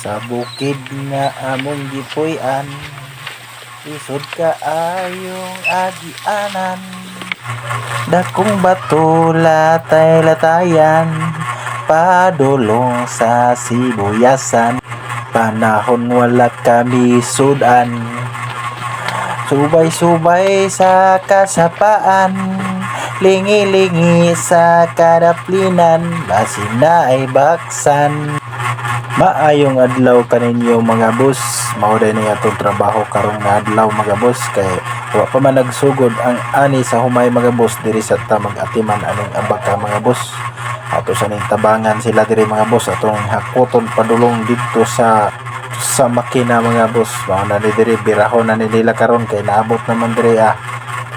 Sa bukid nga among gipuy-an, isod kaayong agianan. Dakong bato latay-latayan, padulong sa sibuyasan. Panahon wala kami sudan, subay-subay sa kasapaan, lingi-lingi sa kadaplinan, basin na ay baksan. Maayong adlaw kaninyo mga boss. Mao day ni atong trabaho karong nga adlaw mga boss, kay wa pa man nagsugod ang ani sa humay mga boss diri sa tamang atiman aning abaka mga boss. Ato sa ning tabangan sila diri mga boss, atong hakoton padulong dito sa makina mga boss. Mao na ni diri birahon na ni nila karon kay naabot naman diri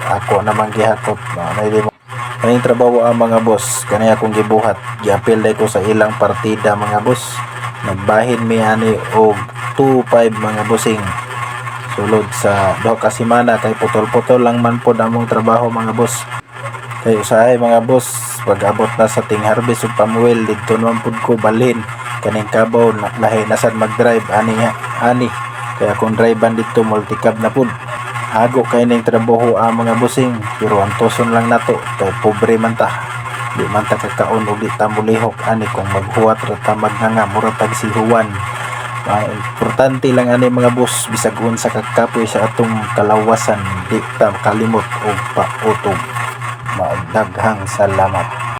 ako namang gihakot. Mao na diri kaning trabaho ang mga boss, kanay akong gibuhat. Giapil day ko sa ilang partida mga boss. Nagbahin mi ani og 2-5 mga bossing sulod sa duha ka semana, kay putol-putol lang man pod among trabaho mga boss. Kay usahay mga boss, pag abot na sa ting harvest ug pamuel didto naman pod ko balhin kaning kabaw lahi na sad mag-drive ani kay akong drivean didto multicab na pod. Hago kay ning trabaho ang mga bossing, pero antoson lang nato kay pobre man ta. Di man ta kakaon og di ta mulihok ani kung maghuwat ra ta maghanga mura tag sihuan. Importante lang ani mga boss, bisag unsa kakapoy sa atong kalawasan, di ta kalimot og pautog. Daghang salamat.